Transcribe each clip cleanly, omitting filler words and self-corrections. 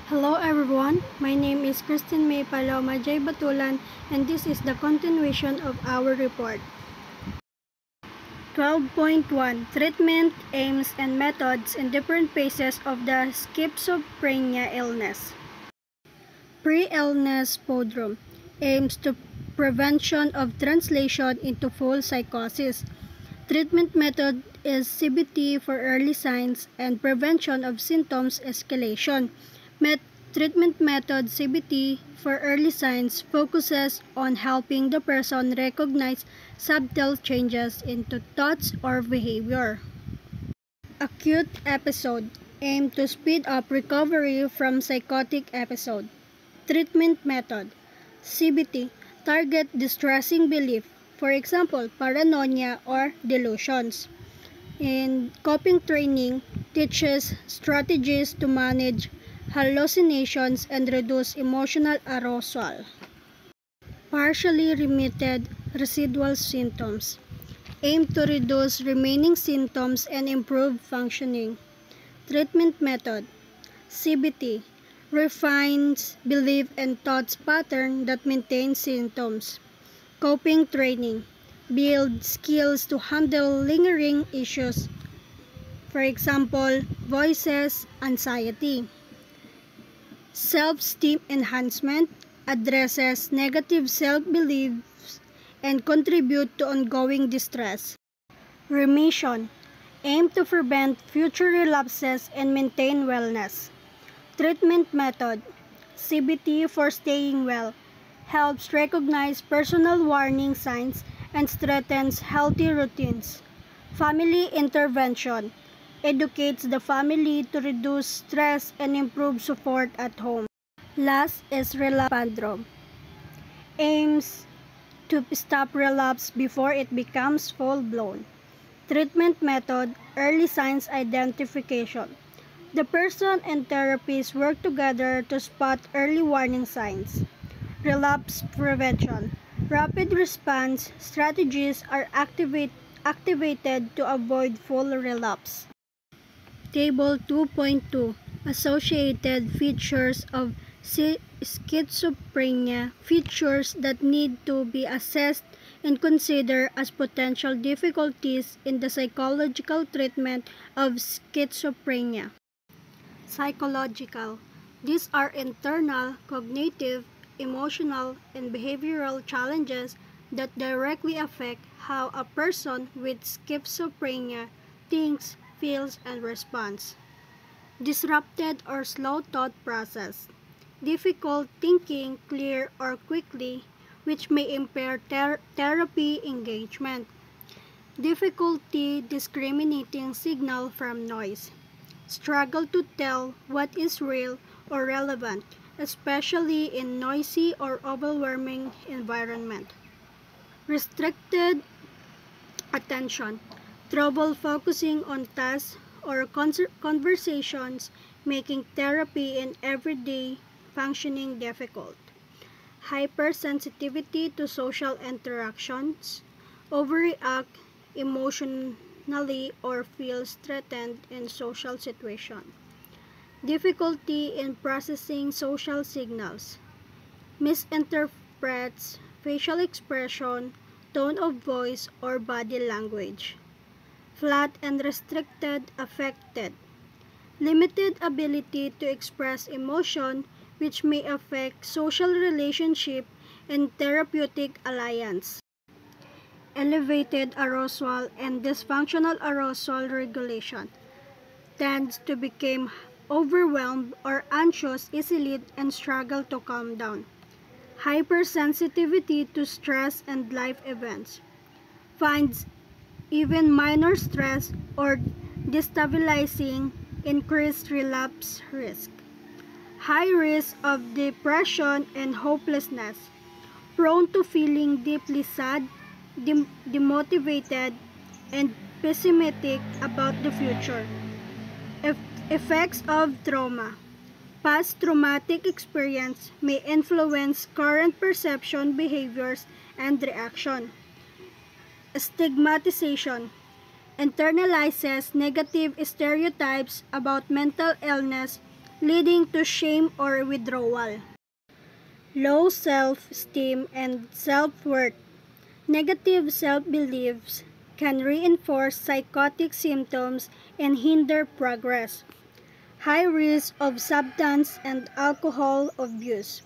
Hello everyone, my name is Christine May Paloma J. Batulan and this is the continuation of our report. 12.1 Treatment, Aims, and Methods in Different Phases of the Schizophrenia Illness. Pre-illness prodrome aims to prevention of translation into full psychosis. Treatment method is CBT for early signs and prevention of symptoms escalation. Treatment method CBT for early signs focuses on helping the person recognize subtle changes into thoughts or behavior. Acute episode aim to speed up recovery from psychotic episode. Treatment method CBT target distressing belief, for example, paranoia or delusions. In coping training teaches strategies to manage hallucinations and reduce emotional arousal. Partially remitted residual symptoms aim to reduce remaining symptoms and improve functioning. Treatment method CBT refines belief and thoughts pattern that maintain symptoms. Coping training build skills to handle lingering issues, for example, voices, anxiety. Self-esteem enhancement addresses negative self-beliefs and contribute to ongoing distress. Remission aim to prevent future relapses and maintain wellness. Treatment method CBT for staying well helps recognize personal warning signs and strengthens healthy routines. Family intervention educates the family to reduce stress and improve support at home. Last is relapse syndrome. Aims to stop relapse before it becomes full-blown. Treatment method early signs identification. The person and therapist work together to spot early warning signs. Relapse prevention. Rapid response strategies are activated to avoid full relapse. Table 2.2 Associated features of schizophrenia. Features that need to be assessed and considered as potential difficulties in the psychological treatment of schizophrenia. Psychological. These are internal, cognitive, emotional, and behavioral challenges that directly affect how a person with schizophrenia thinks, feels, and responds. Disrupted or slow thought process. Difficult thinking clear or quickly, which may impair therapy engagement. Difficulty discriminating signal from noise. Struggle to tell what is real or relevant, especially in noisy or overwhelming environment. Restricted attention. Trouble focusing on tasks or conversations, making therapy and everyday functioning difficult. Hypersensitivity to social interactions. Overreact emotionally or feels threatened in social situations. Difficulty in processing social signals. Misinterprets facial expression, tone of voice, or body language. Flat and restricted affected. Limited ability to express emotion, which may affect social relationship and therapeutic alliance. Elevated arousal and dysfunctional arousal regulation. Tends to become overwhelmed or anxious easily and struggle to calm down. Hypersensitivity to stress and life events. Finds even minor stress or destabilizing increased relapse risk. High risk of depression and hopelessness. Prone to feeling deeply sad, demotivated, and pessimistic about the future. Effects of trauma. Past traumatic experience may influence current perception, behaviors, and reaction. Stigmatization. Internalizes negative stereotypes about mental illness leading to shame or withdrawal. Low self-esteem and self-worth. Negative self-beliefs can reinforce psychotic symptoms and hinder progress. High risk of substance and alcohol abuse.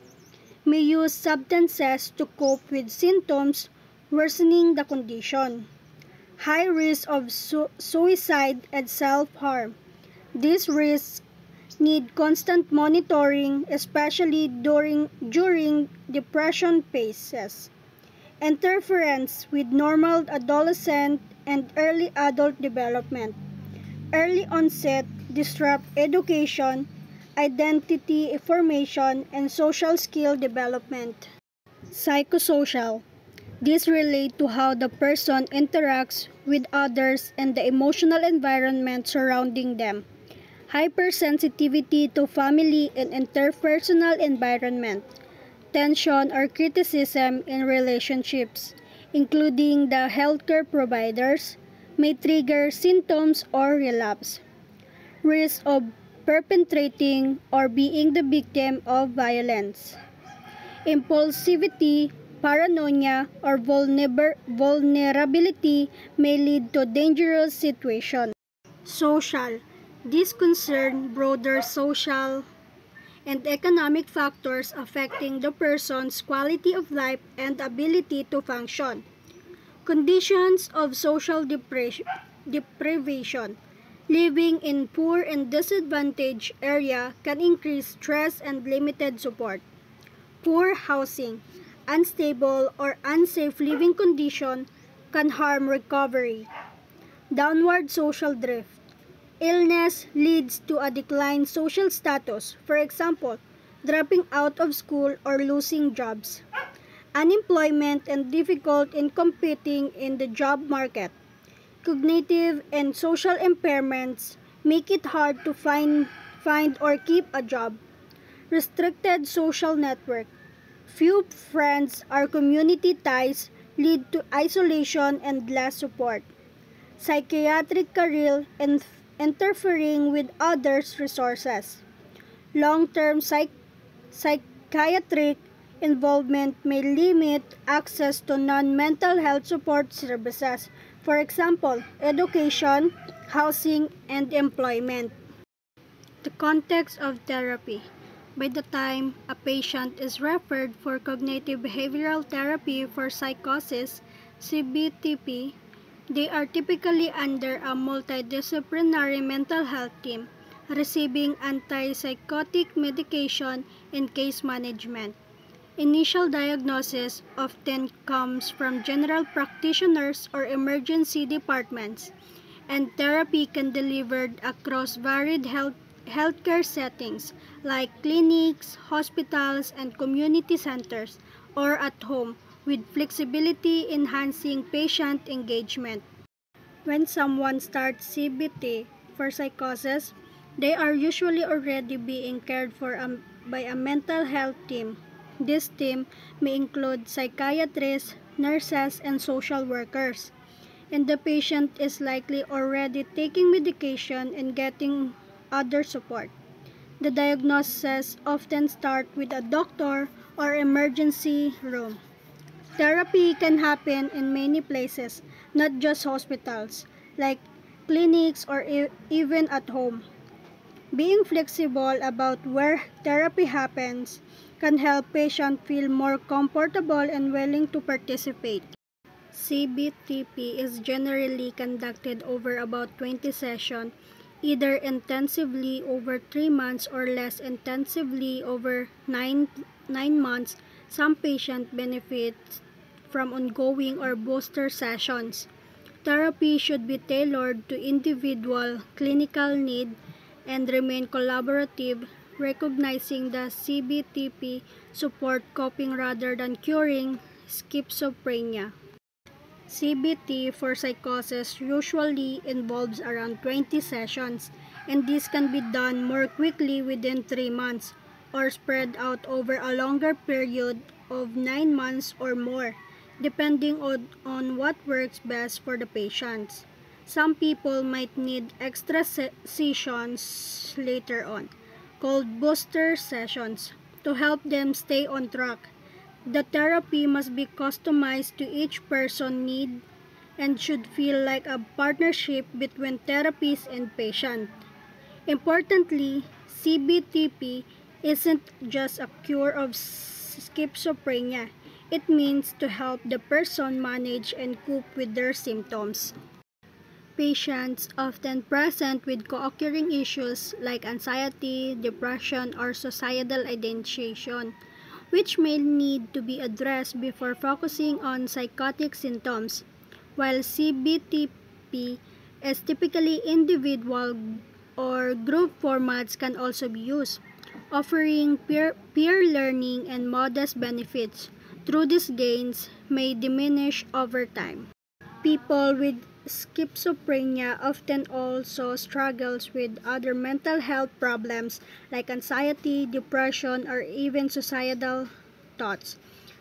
May use substances to cope with symptoms, worsening the condition. High risk of suicide and self-harm. These risks need constant monitoring, especially during depression phases. Interference with normal adolescent and early adult development. Early onset disrupt education, identity formation, and social skill development. Psychosocial. These relate to how the person interacts with others and the emotional environment surrounding them. Hypersensitivity to family and interpersonal environment. Tension or criticism in relationships, including the healthcare providers, may trigger symptoms or relapse. Risk of perpetrating or being the victim of violence. Impulsivity, paranoia, or vulnerability may lead to dangerous situations. Social. These concern broader social and economic factors affecting the person's quality of life and ability to function. Conditions of social deprivation. Living in poor and disadvantaged area can increase stress and limited support. Poor housing, unstable or unsafe living condition can harm recovery. Downward social drift. Illness leads to a declined social status, for example, dropping out of school or losing jobs. Unemployment and difficult in competing in the job market. Cognitive and social impairments make it hard to find or keep a job. Restricted social network. Few friends or community ties lead to isolation and less support. Psychiatric career and interfering with others' resources. Long-term psychiatric involvement may limit access to non-mental health support services, for example, education, housing, and employment. The context of therapy. By the time a patient is referred for cognitive behavioral therapy for psychosis, CBTP, they are typically under a multidisciplinary mental health team, receiving antipsychotic medication and case management. Initial diagnosis often comes from general practitioners or emergency departments, and therapy can be delivered across varied healthcare settings like clinics, hospitals, and community centers, or at home, with flexibility enhancing patient engagement. When someone starts CBT for psychosis, they are usually already being cared for by a mental health team. This team may include psychiatrists, nurses, and social workers, and the patient is likely already taking medication and getting other support. The diagnosis often starts with a doctor or emergency room. Therapy can happen in many places, not just hospitals, like clinics or even at home. Being flexible about where therapy happens can help patients feel more comfortable and willing to participate. CBTP is generally conducted over about 20 sessions, either intensively over 3 months or less intensively over 9 months. Some patients benefit from ongoing or booster sessions. Therapy should be tailored to individual clinical need and remain collaborative, recognizing the CBTP support coping rather than curing schizophrenia. CBT for psychosis usually involves around 20 sessions, and this can be done more quickly within 3 months or spread out over a longer period of 9 months or more, depending on what works best for the patients. Some people might need extra sessions later on, called booster sessions to help them stay on track. The therapy must be customized to each person's need and should feel like a partnership between therapist and patient. Importantly, CBTP isn't just a cure of schizophrenia. It means to help the person manage and cope with their symptoms. Patients often present with co-occurring issues like anxiety, depression, or suicidal ideation, which may need to be addressed before focusing on psychotic symptoms. While CBTP is typically individual or group formats can also be used, offering peer learning and modest benefits. Through these gains may diminish over time. People with schizophrenia often also struggles with other mental health problems like anxiety, depression, or even suicidal thoughts.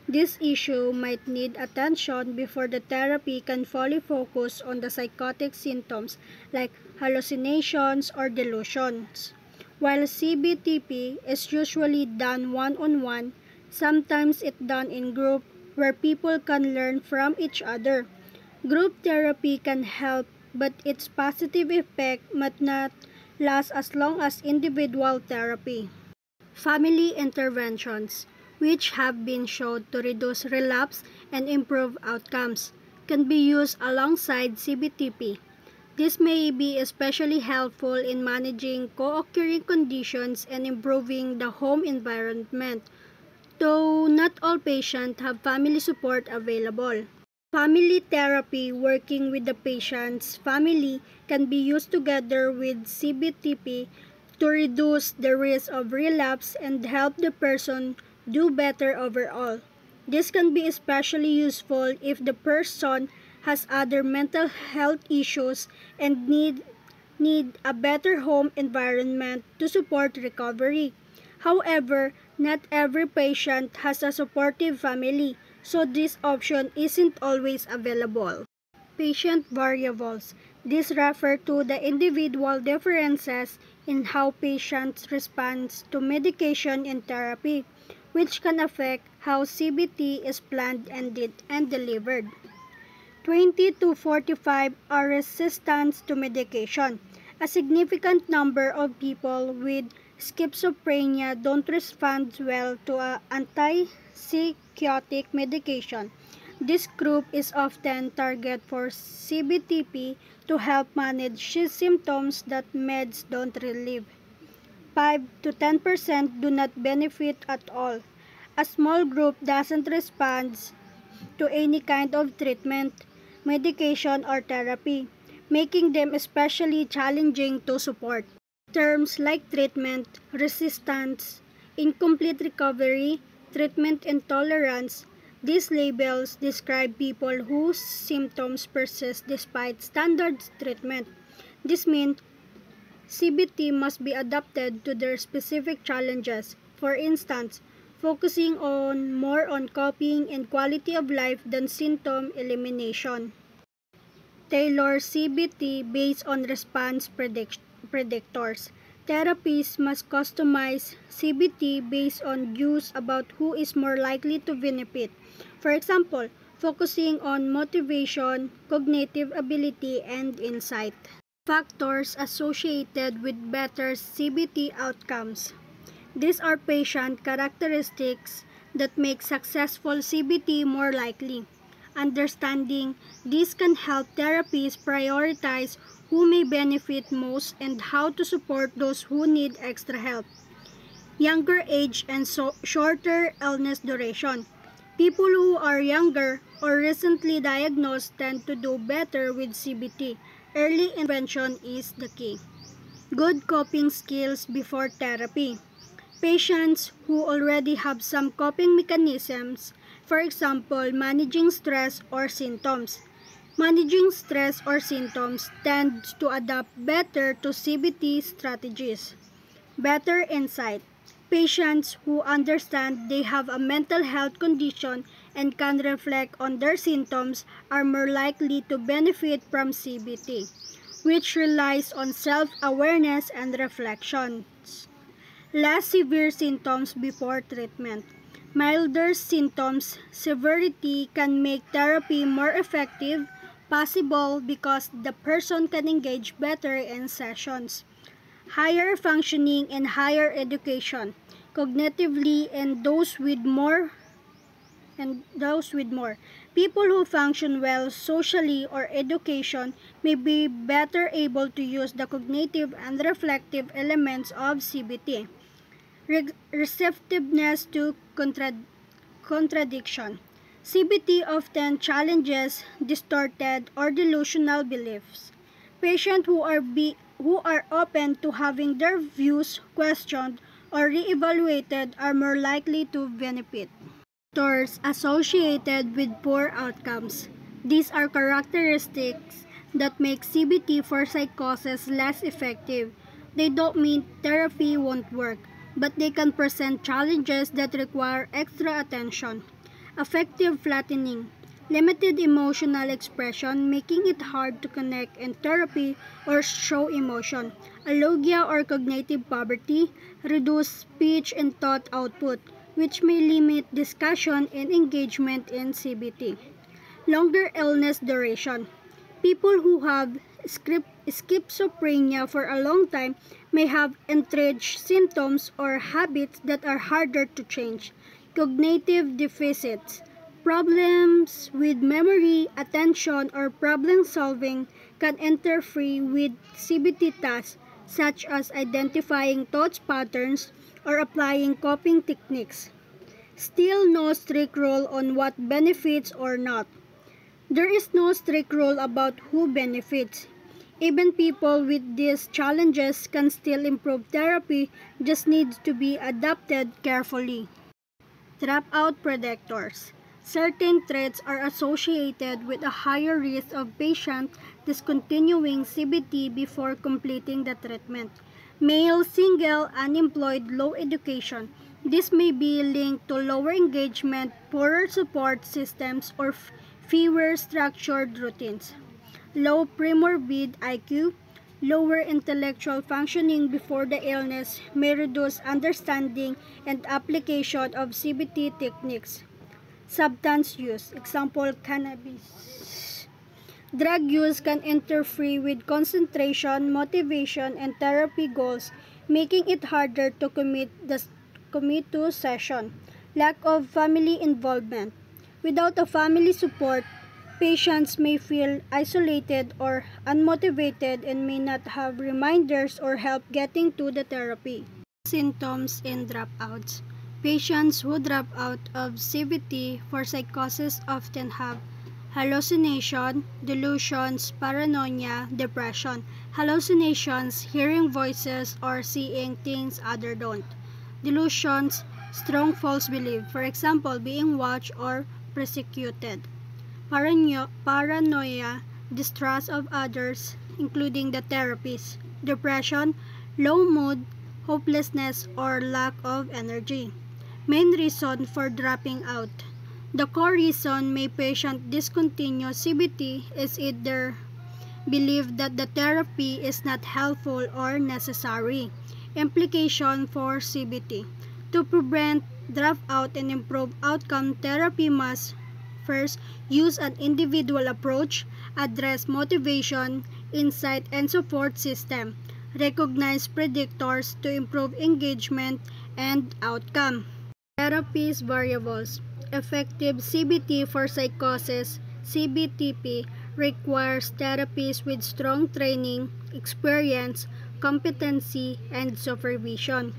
This issue might need attention before the therapy can fully focus on the psychotic symptoms like hallucinations or delusions. While CBTP is usually done one-on-one, sometimes it's done in group where people can learn from each other. Group therapy can help, but its positive effect might not last as long as individual therapy. Family interventions, which have been shown to reduce relapse and improve outcomes, can be used alongside CBTP. This may be especially helpful in managing co-occurring conditions and improving the home environment, though not all patients have family support available. Family therapy working with the patient's family can be used together with CBTP to reduce the risk of relapse and help the person do better overall. This can be especially useful if the person has other mental health issues and need a better home environment to support recovery. However, not every patient has a supportive family, so this option isn't always available. Patient variables. These refer to the individual differences in how patients respond to medication and therapy, which can affect how CBT is planned and delivered. 20 to 45 are resistant to medication. A significant number of people with schizophrenia don't respond well to antipsychotic medication. This group is often target for CBTP to help manage symptoms that meds don't relieve. 5 to 10% do not benefit at all. A small group doesn't respond to any kind of treatment, medication, or therapy, making them especially challenging to support. Terms like treatment resistance, incomplete recovery, treatment intolerance, these labels describe people whose symptoms persist despite standard treatment. This means CBT must be adapted to their specific challenges. For instance, focusing more on coping and quality of life than symptom elimination. Tailor CBT based on response predictors. Therapists must customize CBT based on views about who is more likely to benefit. For example, focusing on motivation, cognitive ability, and insight. Factors associated with better CBT outcomes. These are patient characteristics that make successful CBT more likely. Understanding this can help therapists prioritize who may benefit most and how to support those who need extra help. Younger age and shorter illness duration. People who are younger or recently diagnosed tend to do better with CBT. Early intervention is the key. Good coping skills before therapy. Patients who already have some coping mechanisms, for example, managing stress or symptoms. Managing stress or symptoms tend to adapt better to CBT strategies. Better insight. Patients who understand they have a mental health condition and can reflect on their symptoms are more likely to benefit from CBT, which relies on self-awareness and reflections. Less severe symptoms before treatment. Milder symptoms severity can make therapy more effective, possible because the person can engage better in sessions. Higher functioning and higher education, cognitively and those with more. People who function well socially or education may be better able to use the cognitive and reflective elements of CBT. Receptiveness to contradiction. CBT often challenges distorted or delusional beliefs. Patients who are open to having their views questioned or re-evaluated are more likely to benefit. Factors associated with poor outcomes. These are characteristics that make CBT for psychosis less effective. They don't mean therapy won't work, but they can present challenges that require extra attention. Affective flattening. Limited emotional expression, making it hard to connect in therapy or show emotion. Alogia or cognitive poverty. Reduced speech and thought output, which may limit discussion and engagement in CBT. Longer illness duration. People who have schizophrenia for a long time may have entrenched symptoms or habits that are harder to change. Cognitive deficits. Problems with memory, attention, or problem solving can interfere with CBT tasks such as identifying thought patterns or applying coping techniques. Still no strict rule on what benefits or not. There is no strict rule about who benefits. Even people with these challenges can still improve therapy, just needs to be adapted carefully. Dropout predictors. Certain traits are associated with a higher risk of patient discontinuing CBT before completing the treatment. Male, single, unemployed, low education. This may be linked to lower engagement, poorer support systems, or fewer structured routines. Low premorbid IQ, lower intellectual functioning before the illness may reduce understanding and application of CBT techniques. Substance use, example cannabis. Drug use can interfere with concentration, motivation, and therapy goals, making it harder to commit to session. Lack of family involvement. Without a family support, patients may feel isolated or unmotivated and may not have reminders or help getting to the therapy. Symptoms in dropouts. Patients who drop out of CBT for psychosis often have hallucination, delusions, paranoia, depression. Hallucinations, hearing voices or seeing things others don't. Delusions, strong false belief, for example, being watched or persecuted. Paranoia, distrust of others, including the therapist. Depression, low mood, hopelessness, or lack of energy. Main reason for dropping out. The core reason may patient discontinue CBT is either belief that the therapy is not helpful or necessary. Implication for CBT. To prevent dropout and improve outcome, therapy must first use an individual approach, address motivation, insight, and support system, recognize predictors to improve engagement and outcome. Therapy's variables. Effective CBT for psychosis, CBTP, requires therapies with strong training, experience, competency, and supervision.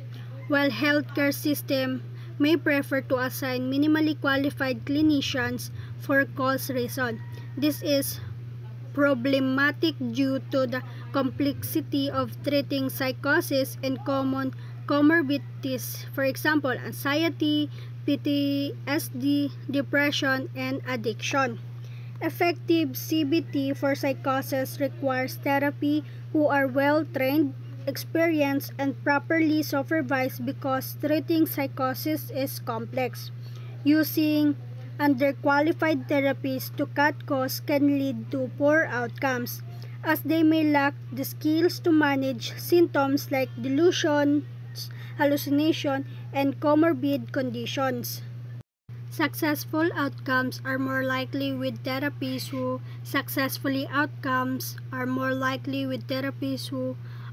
While healthcare system may prefer to assign minimally qualified clinicians for cost reason. This is problematic due to the complexity of treating psychosis and common comorbidities, for example, anxiety, PTSD, depression, and addiction. Effective CBT for psychosis requires therapy who are well trained, experienced, and properly supervised because treating psychosis is complex. Using underqualified therapies to cut costs can lead to poor outcomes, as they may lack the skills to manage symptoms like delusions, hallucination, and comorbid conditions. Successful outcomes are more likely with therapies who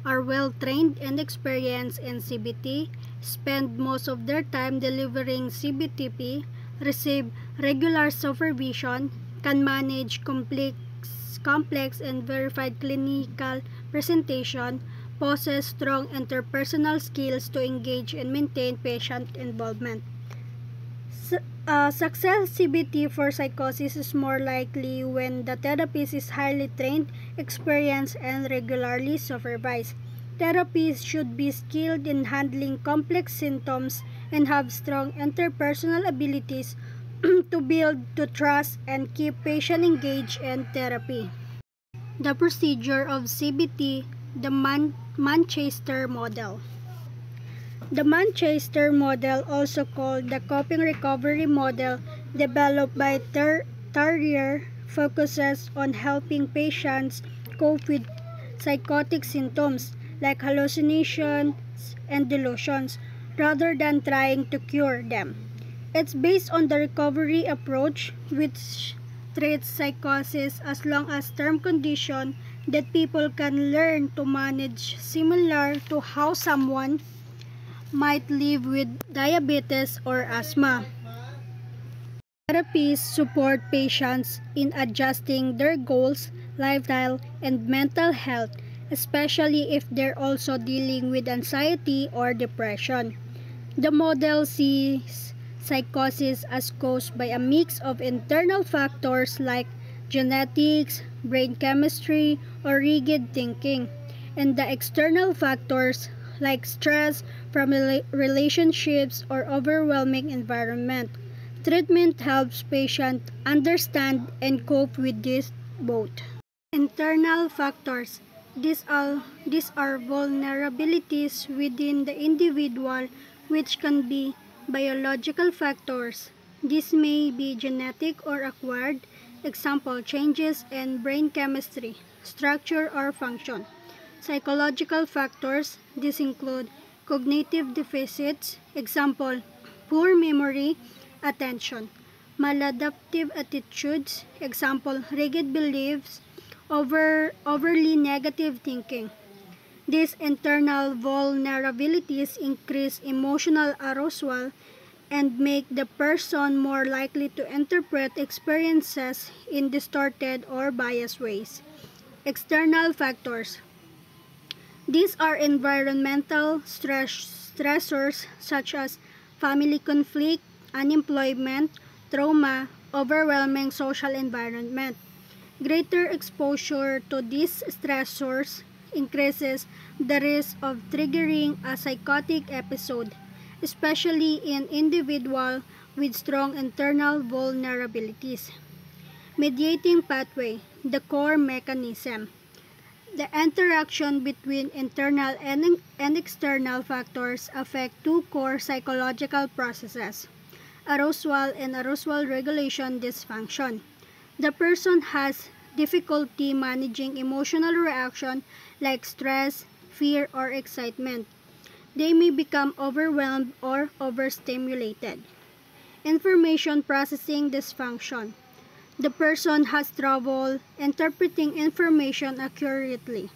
are well trained and experienced in CBT, spend most of their time delivering CBTP, receive regular supervision, can manage complex and verified clinical presentation, possess strong interpersonal skills to engage and maintain patient involvement. Success CBT for psychosis is more likely when the therapist is highly trained, experienced, and regularly supervised. Therapists should be skilled in handling complex symptoms and have strong interpersonal abilities to build to trust and keep patient engaged in therapy. The procedure of CBT, the Manchester model. The Manchester model, also called the coping recovery model, developed by Tarrier, focuses on helping patients cope with psychotic symptoms like hallucinations and delusions rather than trying to cure them. It's based on the recovery approach, which treats psychosis as long-term condition that people can learn to manage, similar to how someone might live with diabetes or asthma. Therapies support patients in adjusting their goals, lifestyle, and mental health, especially if they're also dealing with anxiety or depression. The model sees psychosis as caused by a mix of internal factors like genetics, brain chemistry, or rigid thinking, and the external factors like stress from relationships or overwhelming environment. Treatment helps patients understand and cope with these both. Internal factors. These are vulnerabilities within the individual which can be biological factors. This may be genetic or acquired, example changes in brain chemistry, structure or function. Psychological factors, these include cognitive deficits, example poor memory, attention. Maladaptive attitudes, example rigid beliefs, overly negative thinking. These internal vulnerabilities increase emotional arousal and make the person more likely to interpret experiences in distorted or biased ways. External factors. These are environmental stressors such as family conflict, unemployment, trauma, overwhelming social environment. Greater exposure to these stressors increases the risk of triggering a psychotic episode, especially in individuals with strong internal vulnerabilities. Mediating pathway, the core mechanism. The interaction between internal and external factors affect two core psychological processes, arousal and arousal regulation dysfunction. The person has difficulty managing emotional reaction like stress, fear, or excitement. They may become overwhelmed or overstimulated. Information processing dysfunction. The person has trouble interpreting information accurately.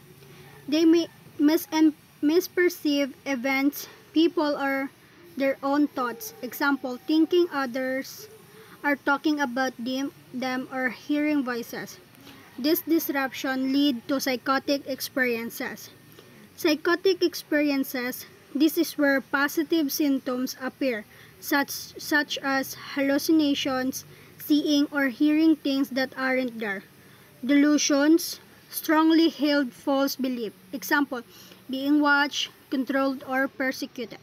They may misperceive events, people, or their own thoughts. Example, thinking others are talking about them or hearing voices. This disruption lead to psychotic experiences. Psychotic experiences, this is where positive symptoms appear, such as hallucinations, seeing or hearing things that aren't there. Delusions, strongly held false belief. Example, being watched, controlled, or persecuted.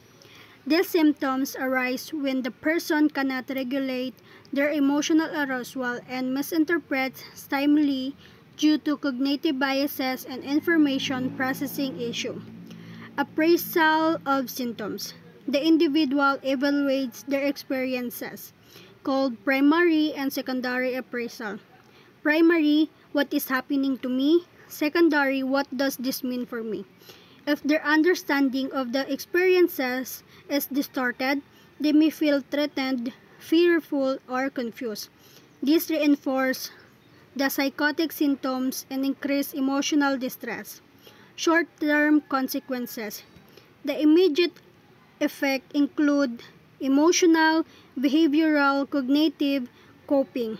These symptoms arise when the person cannot regulate their emotional arousal and misinterprets stimuli due to cognitive biases and information processing issue. Appraisal of symptoms. The individual evaluates their experiences, called primary and secondary appraisal. Primary, what is happening to me? Secondary, what does this mean for me? If their understanding of the experiences is distorted, they may feel threatened, fearful, or confused. This reinforces the psychotic symptoms and increase emotional distress. Short-term consequences. The immediate effect include emotional, behavioral, cognitive, coping.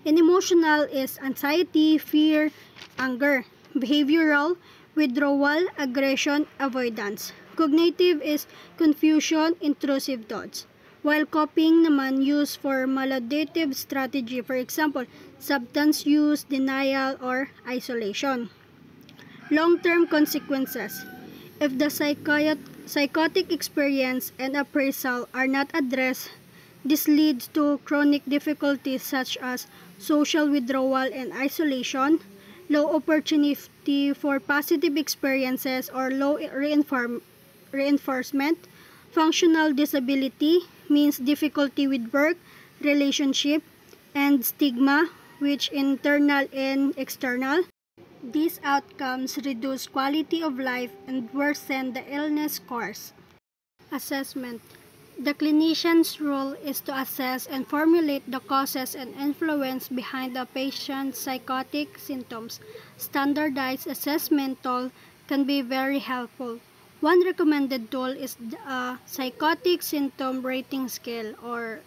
In emotional is anxiety, fear, anger. Behavioral, withdrawal, aggression, avoidance. Cognitive is confusion, intrusive thoughts. While coping naman used for maladaptive strategy, for example, substance use, denial, or isolation. Long-term consequences. If the psychotic experience and appraisal are not addressed, this leads to chronic difficulties such as social withdrawal and isolation, low opportunity for positive experiences or low reinforcement, functional disability means difficulty with work, relationship, and stigma, which internal and external. These outcomes reduce quality of life and worsen the illness course. Assessment. The clinician's role is to assess and formulate the causes and influence behind the patient's psychotic symptoms. Standardized assessment tool can be very helpful. One recommended tool is the Psychotic Symptom Rating Scale or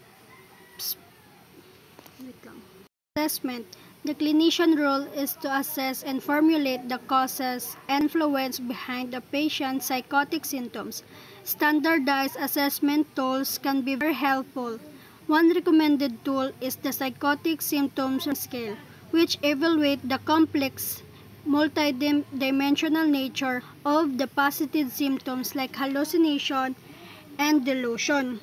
assessment. The clinician role is to assess and formulate the causes and influence behind the patient's psychotic symptoms. Standardized assessment tools can be very helpful. One recommended tool is the Psychotic Symptoms Scale, which evaluates the complex, multidimensional nature of the positive symptoms like hallucination and delusion.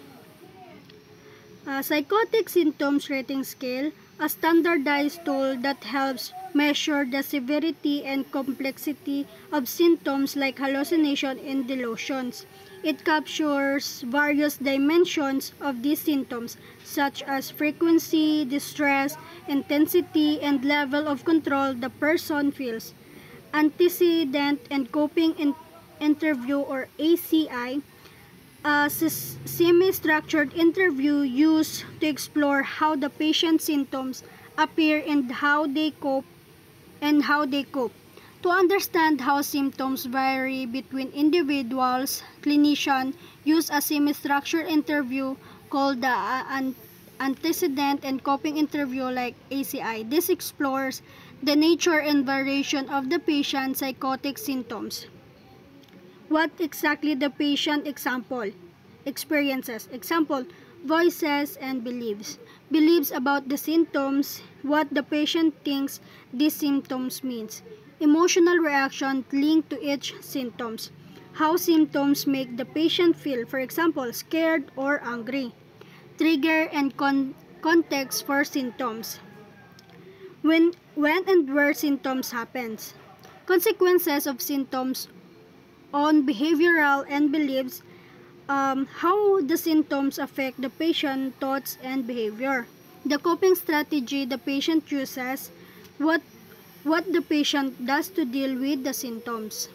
Psychotic Symptoms Rating Scale, a standardized tool that helps measure the severity and complexity of symptoms like hallucination and delusions. It captures various dimensions of these symptoms, such as frequency, distress, intensity, and level of control the person feels. Antecedent and Coping Interview or ACI, a semi-structured interview used to explore how the patient's symptoms appear and how they cope. To understand how symptoms vary between individuals, clinicians use a semi-structured interview called the antecedent and coping interview like ACI. This explores the nature and variation of the patient's psychotic symptoms. What exactly the patient experiences. Example, voices and beliefs. Beliefs about the symptoms, what the patient thinks these symptoms means. Emotional reaction linked to each symptoms. How symptoms make the patient feel, for example, scared or angry. Trigger and context for symptoms. When and where symptoms happens. Consequences of symptoms on behavioral and beliefs, how the symptoms affect the patient thoughts and behavior. The coping strategy the patient chooses, what the patient does to deal with the symptoms.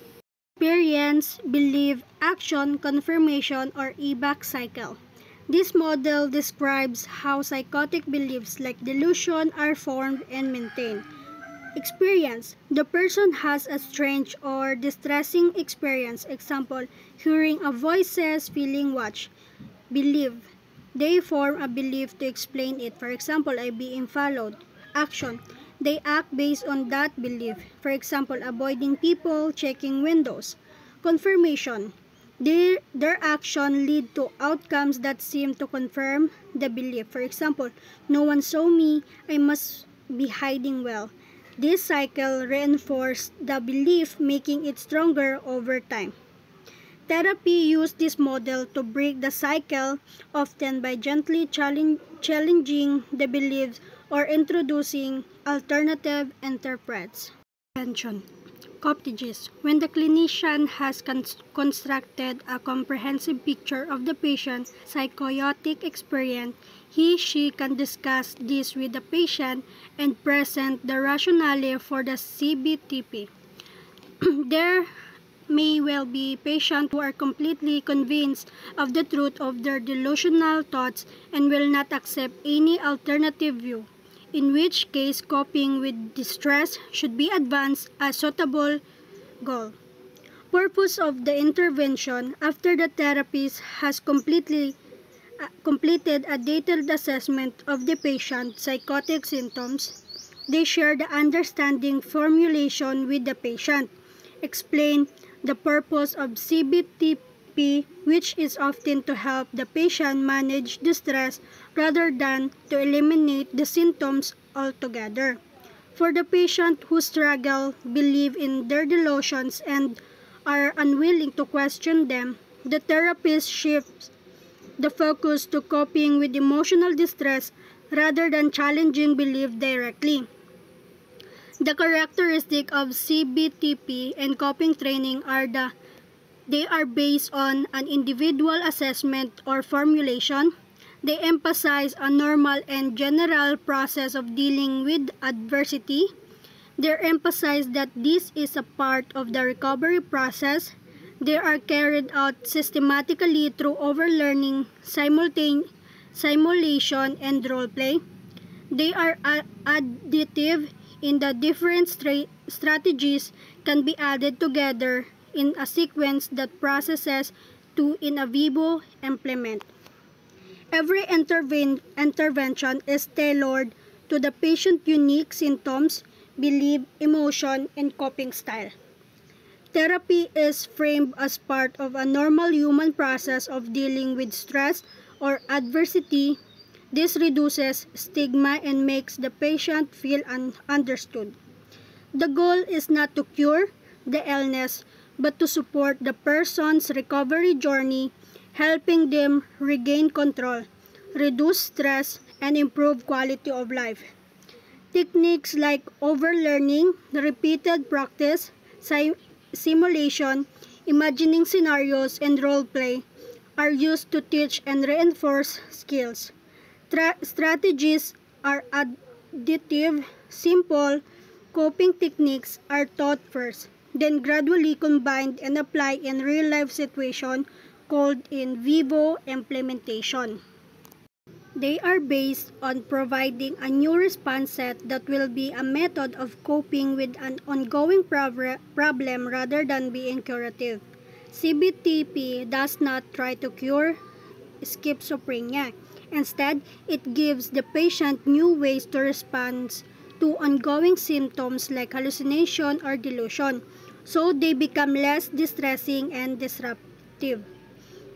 Experience, belief, action, confirmation, or EBAC cycle. This model describes how psychotic beliefs like delusion are formed and maintained. Experience. The person has a strange or distressing experience. Example, hearing a voices, feeling watched. Belief. They form a belief to explain it. For example, I being followed. Action. They act based on that belief. For example, avoiding people, checking windows. Confirmation. Their action lead to outcomes that seem to confirm the belief. For example, no one saw me, I must be hiding well. This cycle reinforced the belief, making it stronger over time. Therapy used this model to break the cycle, often by gently challenging the beliefs or introducing alternative interprets. Attention. Coptages. When the clinician has constructed a comprehensive picture of the patient's psychotic experience, she can discuss this with the patient and present the rationale for the CBTP. may well be patients who are completely convinced of the truth of their delusional thoughts and will not accept any alternative view, in which case coping with distress should be advanced as suitable goal. Purpose of the intervention: after the therapist has completed a detailed assessment of the patient's psychotic symptoms, they share the understanding formulation with the patient, explain the purpose of CBTP, which is often to help the patient manage the stress rather than to eliminate the symptoms altogether. For the patient who struggle, believe in their delusions, and are unwilling to question them, the therapist shifts the focus to coping with emotional distress rather than challenging belief directly. The characteristic of CBTP and coping training are they are based on an individual assessment or formulation. They emphasize a normal and general process of dealing with adversity. They emphasize that this is a part of the recovery process. They are carried out systematically through overlearning, simulation, and role-play. They are additive in the different strategies can be added together in a sequence that processes to in a vivo implement. Every intervention is tailored to the patient's unique symptoms, belief, emotion, and coping style. Therapy is framed as part of a normal human process of dealing with stress or adversity. This reduces stigma and makes the patient feel understood. The goal is not to cure the illness, but to support the person's recovery journey, helping them regain control, reduce stress, and improve quality of life. Techniques like overlearning, repeated practice, simulation, imagining scenarios, and role-play are used to teach and reinforce skills. Strategies are additive, simple. Coping techniques are taught first, then gradually combined and applied in real-life situations called in vivo implementation. They are based on providing a new response set that will be a method of coping with an ongoing problem rather than being curative. CBTP does not try to cure schizophrenia. Instead, it gives the patient new ways to respond to ongoing symptoms like hallucination or delusion, so they become less distressing and disruptive.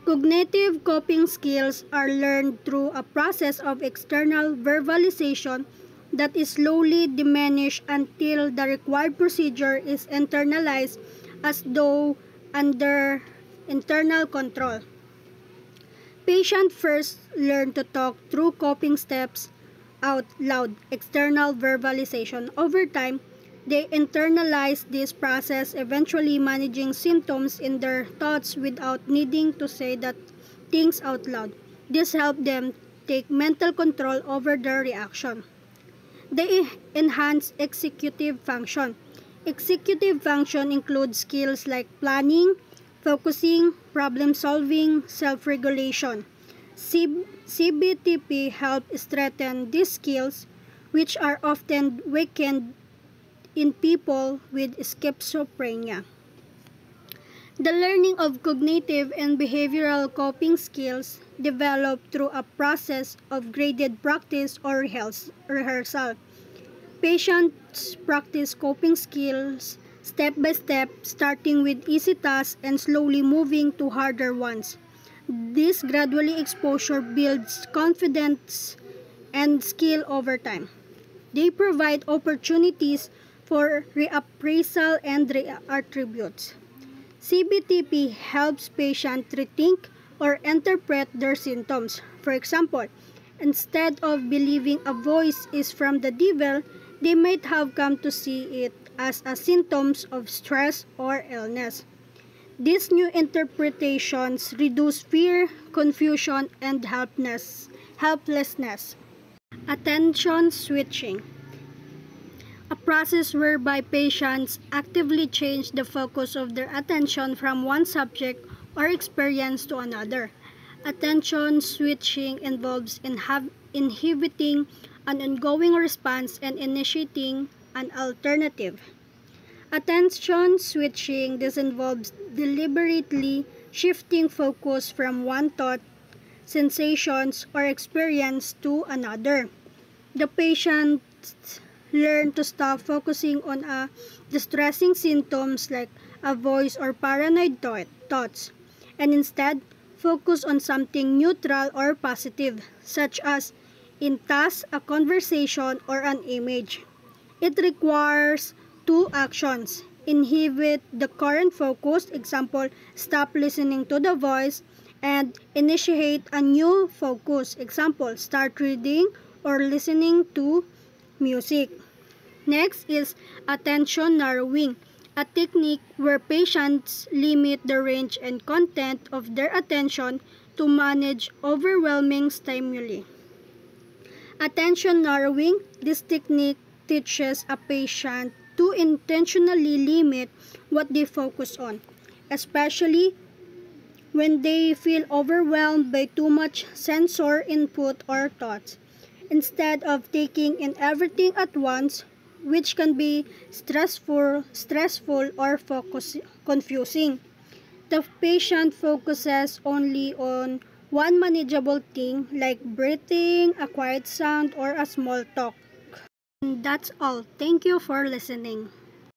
Cognitive coping skills are learned through a process of external verbalization that is slowly diminished until the required procedure is internalized as though under internal control. Patients first learn to talk through coping steps out loud, external verbalization. Over time, they internalize this process, eventually managing symptoms in their thoughts without needing to say that things out loud. This helps them take mental control over their reaction. They enhance executive function. Executive function includes skills like planning, focusing, problem solving, self-regulation. CBTP helps strengthen these skills, which are often weakened in people with schizophrenia. The learning of cognitive and behavioral coping skills developed through a process of graded practice or rehearsal. Patients practice coping skills step by step, starting with easy tasks and slowly moving to harder ones. This gradually exposure builds confidence and skill over time. They provide opportunities for reappraisal and reattributes. CBTP helps patients rethink or interpret their symptoms. For example, instead of believing a voice is from the devil, they might have come to see it as a symptoms of stress or illness. These new interpretations reduce fear, confusion, and helplessness. Attention switching. a process whereby patients actively change the focus of their attention from one subject or experience to another. Attention switching involves inhibiting an ongoing response and initiating an alternative. Attention switching this involves deliberately shifting focus from one thought, sensations, or experience to another. The patient learn to stop focusing on distressing symptoms like a voice or paranoid thoughts, and instead focus on something neutral or positive, such as in task, a conversation, or an image. It requires two actions. Inhibit the current focus, example, stop listening to the voice, and initiate a new focus, example, start reading or listening to music. Next is attention narrowing, a technique where patients limit the range and content of their attention to manage overwhelming stimuli. Attention narrowing, this technique teaches a patient to intentionally limit what they focus on, especially when they feel overwhelmed by too much sensor input or thoughts, instead of taking in everything at once, which can be stressful or confusing. The patient focuses only on one manageable thing like breathing, a quiet sound, or a small talk. And that's all. Thank you for listening.